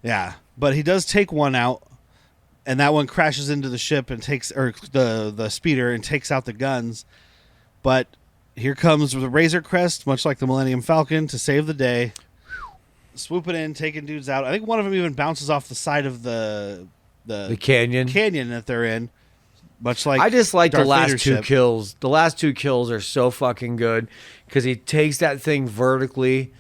Yeah, but he does take one out, and that one crashes into the ship and takes, or the speeder, and takes out the guns. But here comes the Razor Crest, much like the Millennium Falcon, to save the day. Swooping in, taking dudes out. I think one of them even bounces off the side of the canyon that they're in. Much like I just like Darth the last Vader's two ship. kills. The last two kills are so fucking good because he takes that thing vertically,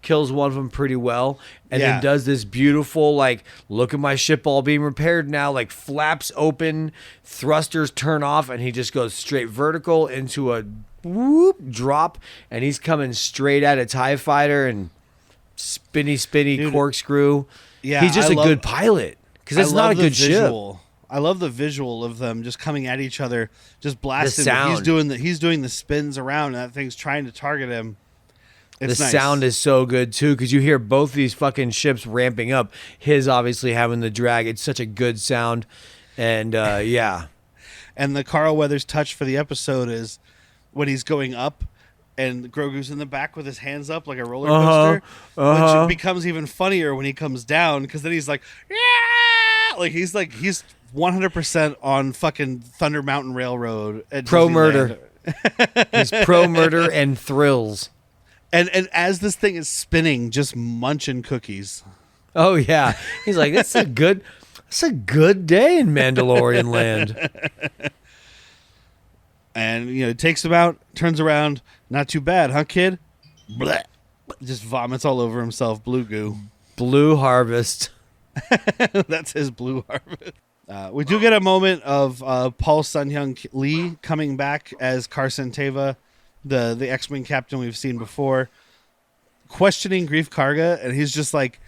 kills one of them pretty well, and then does this beautiful, like, look at my ship all being repaired now, like, flaps open, thrusters turn off, and he just goes straight vertical into a whoop drop, and he's coming straight at a TIE fighter and spinny Dude, corkscrew. Yeah, he's just a good pilot because it's not a good ship. I love the visual of them just coming at each other, just blasting. The sound. He's doing the spins around, and that thing's trying to target him. It's the nice. sound is so good too because you hear both these fucking ships ramping up. His obviously having the drag. It's such a good sound, and yeah. And the Carl Weathers touch for the episode is when he's going up, and Grogu's in the back with his hands up like a roller coaster, which becomes even funnier when he comes down, because then he's like, yeah, like he's 100% on fucking Thunder Mountain Railroad at Pro Disneyland. murder. He's pro murder and thrills. And as this thing is spinning, just munching cookies. Oh yeah, he's like, it's a good day in Mandalorian land. And it takes him out, turns around, not too bad, huh, kid? Blech. Just vomits all over himself, blue goo. Blue harvest. That's his blue harvest. We do get a moment of Paul Sun-Hyung Lee coming back as Carson Teva, the X-Wing captain we've seen before, questioning Greef Karga, and he's just like,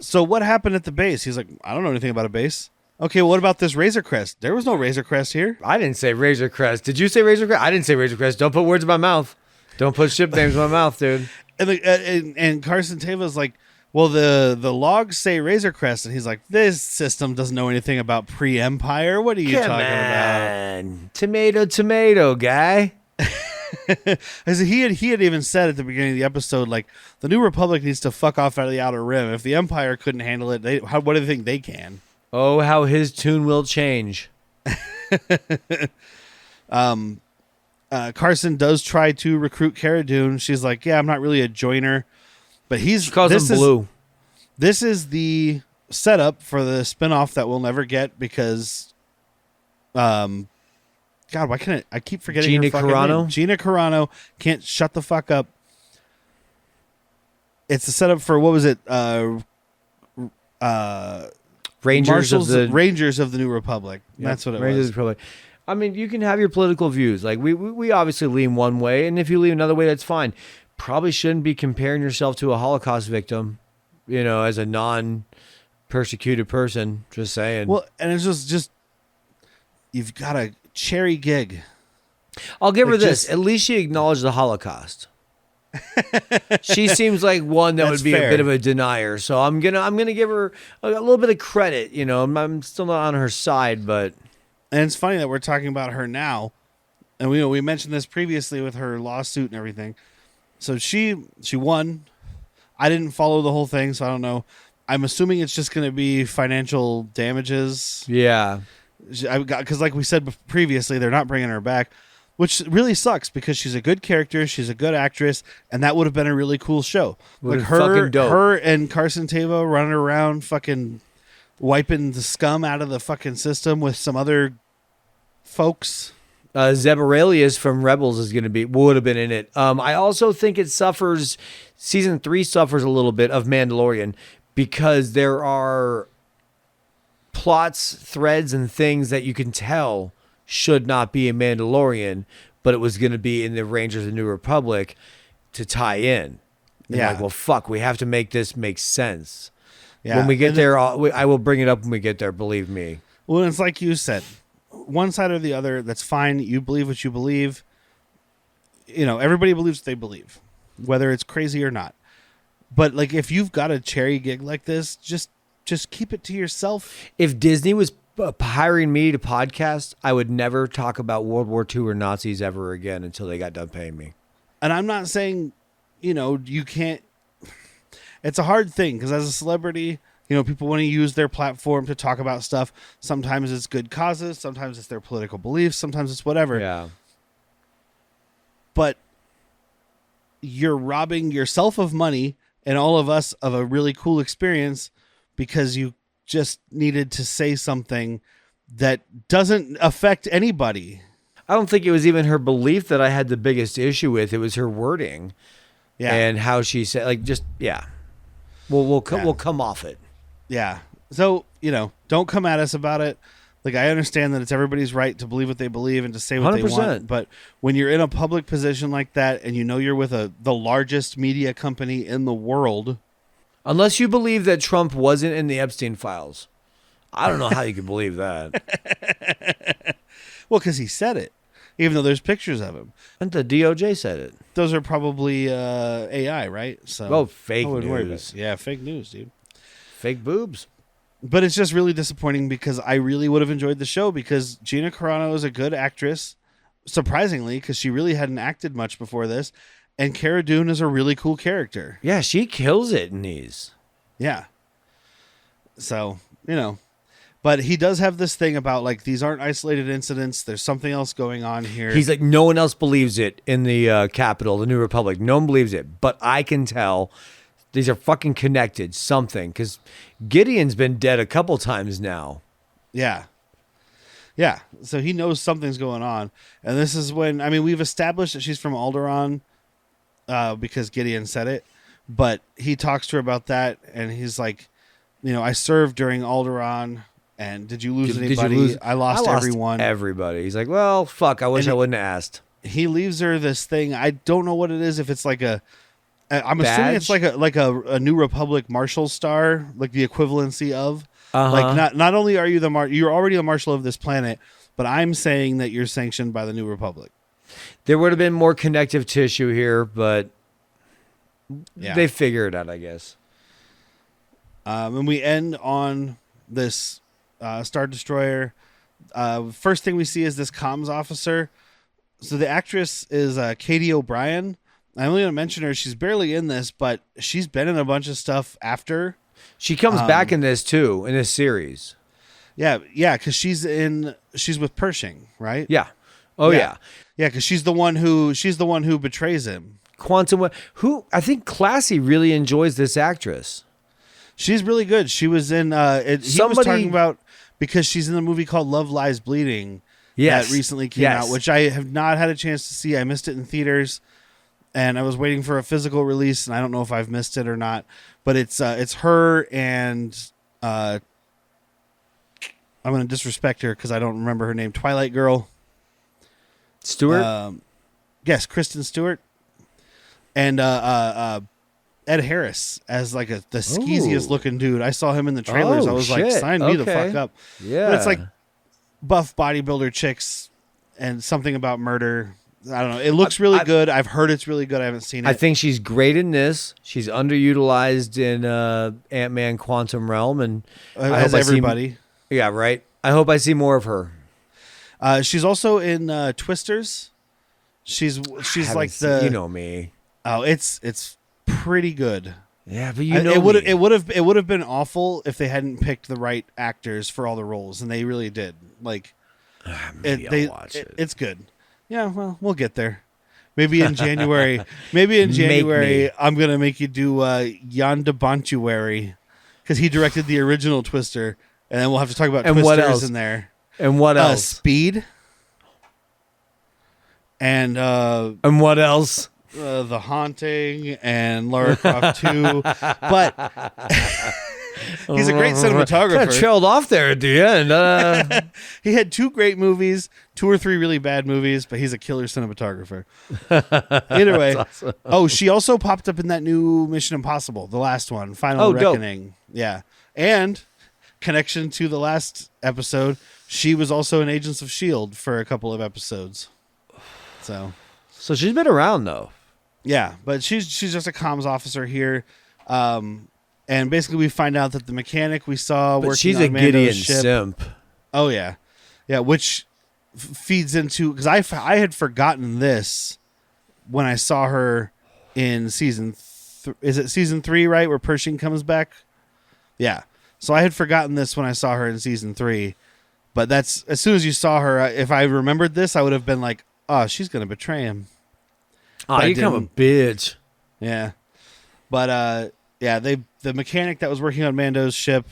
so what happened at the base? He's like, I don't know anything about a base. Okay, well, what about this Razor Crest? There was no Razor Crest here. I didn't say Razor Crest. Did you say Razor Crest? I didn't say Razor Crest. Don't put words in my mouth. Don't put ship names in my mouth, dude. And Carson Teva's like, Well, the logs say Razor Crest, and he's like, this system doesn't know anything about pre-Empire. What are you Come talking about? on. Tomato, guy. As he had even said at the beginning of the episode, like, the New Republic needs to fuck off out of the Outer Rim. If the Empire couldn't handle it, what do they think they can? Oh, how his tune will change. Carson does try to recruit Cara Dune. She's like, yeah, I'm not really a joiner. But She calls him Blue. This is the setup for the spinoff that we'll never get because, God, why can't I keep forgetting Gina her fucking Carano? name. Gina Carano can't shut the fuck up. It's the setup for, what was it? Rangers of the New Republic. Yep, That's what it Rangers was. of the Republic. I mean, you can have your political views. Like we obviously lean one way, and if you lean another way, that's fine. Probably shouldn't be comparing yourself to a Holocaust victim, as a non-persecuted person. Just saying. Well, and it's just you've got a cherry gig. I'll give her Like, this. just- At least she acknowledged the Holocaust. She seems like one that That's would be fair. a bit of a denier. So I'm gonna give her a little bit of credit. I'm still not on her side, but And it's funny that we're talking about her now, and we mentioned this previously with her lawsuit and everything. So she won. I didn't follow the whole thing, so I don't know. I'm assuming it's just going to be financial damages. yeah. Because like we said previously, they're not bringing her back, which really sucks because she's a good character, she's a good actress, and that would have been a really cool show. Would've Like fucking dope. her and Carson Teva running around fucking wiping the scum out of the fucking system with some other folks. Zeb Aurelius from Rebels would have been in it. I also think season 3 suffers a little bit of Mandalorian because there are plots, threads, and things that you can tell should not be in Mandalorian, but it was going to be in the Rangers of the New Republic to tie in. And Yeah. like, well, fuck, we have to make this make sense. Yeah. When we get And there, I will bring it up when we get there, believe me. Well, it's like you said, one side or the other, that's fine. You believe what you believe. Everybody believes what they believe, whether it's crazy or not. But like, if you've got a cherry gig like this, just keep it to yourself. If Disney was hiring me to podcast, I would never talk about World War II or Nazis ever again until they got done paying me. And I'm not saying, you can't. It's a hard thing because as a celebrity, people want to use their platform to talk about stuff. Sometimes it's good causes. Sometimes it's their political beliefs. Sometimes it's whatever. Yeah. But you're robbing yourself of money and all of us of a really cool experience because you just needed to say something that doesn't affect anybody. I don't think it was even her belief that I had the biggest issue with. It was her wording Yeah. and how she said, like, just, yeah. We'll come off it. Yeah. So, don't come at us about it. Like, I understand that it's everybody's right to believe what they believe and to say what they 100%. want. But when you're in a public position like that and you're with the largest media company in the world. Unless you believe that Trump wasn't in the Epstein files. I don't know how you can believe that. Well, because he said it, even though there's pictures of him. And the DOJ said it. Those are probably AI, right? So Oh, fake I wouldn't worry about news. it. Yeah, fake news, dude. Fake boobs. But it's just really disappointing because I really would have enjoyed the show because Gina Carano is a good actress, surprisingly, because she really hadn't acted much before this. And Cara Dune is a really cool character. Yeah, she kills it in these. Yeah. So, but he does have this thing about, like, these aren't isolated incidents. There's something else going on here. He's like, no one else believes it in the Capitol, the New Republic. No one believes it, but I can tell these are fucking connected. Something, because Gideon's been dead a couple times now. Yeah. Yeah. So he knows something's going on. And this is when, we've established that she's from Alderaan because Gideon said it. But he talks to her about that. And he's like, I served during Alderaan. And did you lose anybody? I lost everyone. Everybody. He's like, well, fuck. I wish I wouldn't have asked. He leaves her this thing. I don't know what it is. If it's like I'm assuming it's Badge? like a New Republic Marshal Star, like the equivalency of. Uh-huh. Like not only are you you're already the marshal of this planet, but I'm saying that you're sanctioned by the New Republic. There would have been more connective tissue here, but Yeah. they figure it out, I guess. And we end on this Star Destroyer. First thing we see is this comms officer. So the actress is Katie O'Brien. I'm only going to mention her. She's barely in this, but she's been in a bunch of stuff after. She comes back in this too, in this series. Yeah, because she's with Pershing, right? Yeah. Oh yeah. Yeah, because she's the one who betrays him. Quantum. Who I think Classy really enjoys this actress. She's really good. She was in. He was talking about because she's in the movie called Love Lies Bleeding. Yes. That recently came out, which I have not had a chance to see. I missed it in theaters, and I was waiting for a physical release, and I don't know if I've missed it or not. But it's her and I'm going to disrespect her because I don't remember her name. Twilight Girl. Stewart. Yes, Kristen Stewart, and Ed Harris as like the skeeziest looking dude. I saw him in the trailers. I was like, sign me the fuck up. Yeah, but it's like buff bodybuilder chicks and something about murder. I don't know. It looks really good. I've heard it's really good. I haven't seen it. I think she's great in this. She's underutilized in Ant-Man Quantum Realm, and as everybody. Yeah, right. I hope I see more of her. She's also in Twisters. She's like you know me. Oh, it's pretty good. Yeah, but it would have been awful if they hadn't picked the right actors for all the roles, and they really did. Like, I'll watch it. It's good. Yeah, well, we'll get there. Maybe in January. I'm gonna make you do Yonda Bontuary because he directed the original Twister, and then we'll have to talk about Twisters in there. And what else? Speed. And what else? The Haunting and Lara Croft 2. But he's a great cinematographer. Kind of trailed off there at the end. He had 2 great movies, 2 or 3 really bad movies, but he's a killer cinematographer. Either way. Awesome. Oh, she also popped up in that new Mission Impossible, the last one, Final Reckoning. Dope. Yeah. And connection to the last episode, she was also in Agents of S.H.I.E.L.D. for a couple of episodes. So she's been around though. Yeah, but she's just a comms officer here, and basically we find out that the mechanic we saw working she's on a Mando's Gideon ship. simp. Oh yeah, which feeds into because I had forgotten this when I saw her in season. Is it season 3, right, where Pershing comes back? Yeah. So I had forgotten this when I saw her in season 3, but that's as soon as you saw her. If I remembered this, I would have been like, "Oh, she's gonna betray him." Oh, you become a bitch. Yeah, but the mechanic that was working on Mando's ship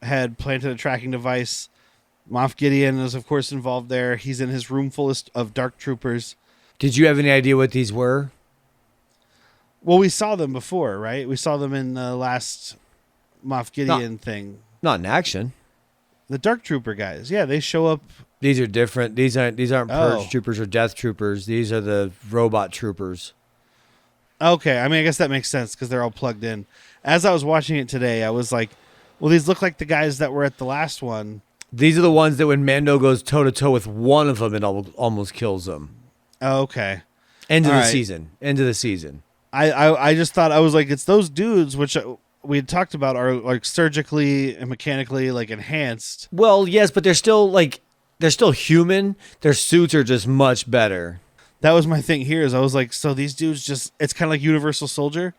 had planted a tracking device. Moff Gideon is of course involved there. He's in his room full of dark troopers. Did you have any idea what these were? Well, we saw them before, right? We saw them in the last Moff Gideon thing. Not in action. The dark trooper guys, yeah, they show up. These are different. These aren't purge troopers or death troopers. These are the robot troopers. Okay, I mean, I guess that makes sense because they're all plugged in. As I was watching it today, I was like, well, these look like the guys that were at the last one. These are the ones that when Mando goes toe-to-toe with one of them, it almost kills them. Oh, okay. End of the season. I just thought, I was like, it's those dudes, which we had talked about are like surgically and mechanically like enhanced. Well, yes, but they're still human. Their suits are just much better. That was my thing here. Is I was like, so these dudes it's kind of like Universal Soldier.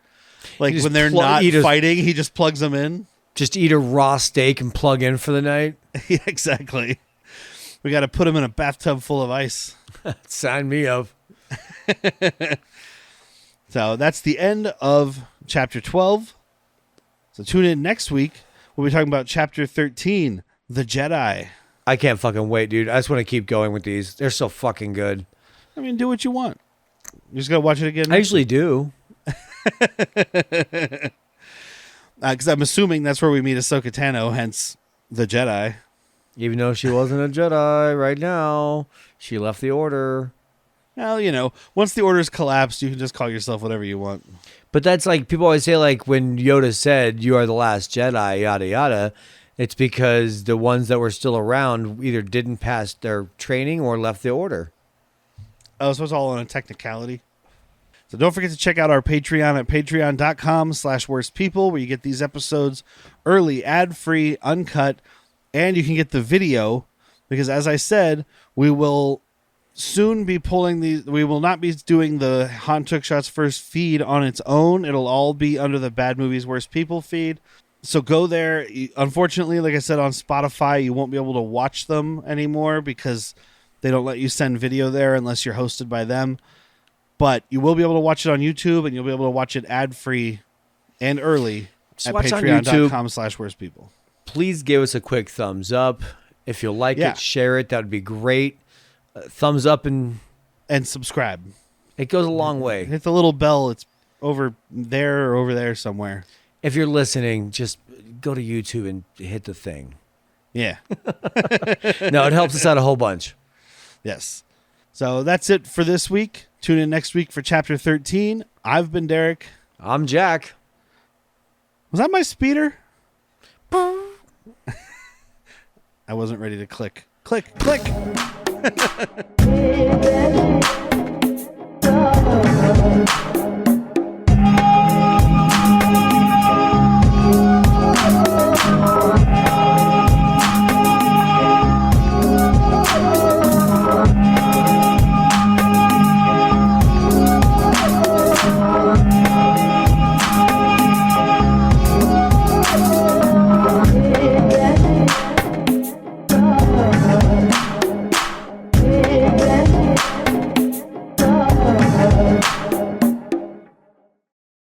Like when they're not fighting, he just plugs them in. Just eat a raw steak and plug in for the night. Yeah, exactly. We got to put them in a bathtub full of ice. Sign me up. So that's the end of chapter 12. So tune in next week. We'll be talking about chapter 13, The Jedi. I can't fucking wait, dude. I just want to keep going with these. They're so fucking good. I mean, do what you want. You just got to watch it again. I usually do. Because I'm assuming that's where we meet Ahsoka Tano, hence The Jedi. Even though she wasn't a Jedi right now, she left the Order. Well, once the Order's collapsed, you can just call yourself whatever you want. But that's like, people always say, like, when Yoda said, "You are the last Jedi," yada, yada, it's because the ones that were still around either didn't pass their training or left the Order. Oh, so it's all on a technicality? So don't forget to check out our Patreon at patreon.com/worstpeople, where you get these episodes early, ad-free, uncut, and you can get the video, because as I said, we will soon be pulling these. We will not be doing the Han Took Shots First feed on its own. It'll all be under the Bad Movies Worst People feed. So go there. Unfortunately, like I said, on Spotify, you won't be able to watch them anymore because they don't let you send video there unless you're hosted by them. But you will be able to watch it on YouTube, and you'll be able to watch it ad-free and early Just at watch on YouTube. patreon.com/worstpeople. Please give us a quick thumbs up. If you like Yeah. it, share it. That would be great. Thumbs up, and And subscribe. it goes a long way. Hit the little bell. It's over there or over there somewhere. If you're listening, just go to YouTube and hit the thing. Yeah. No, it helps us out a whole bunch. Yes. So that's it for this week. Tune in next week for Chapter 13. I've been Derek. I'm Jack. Was that my speeder? I wasn't ready to click. Click, click.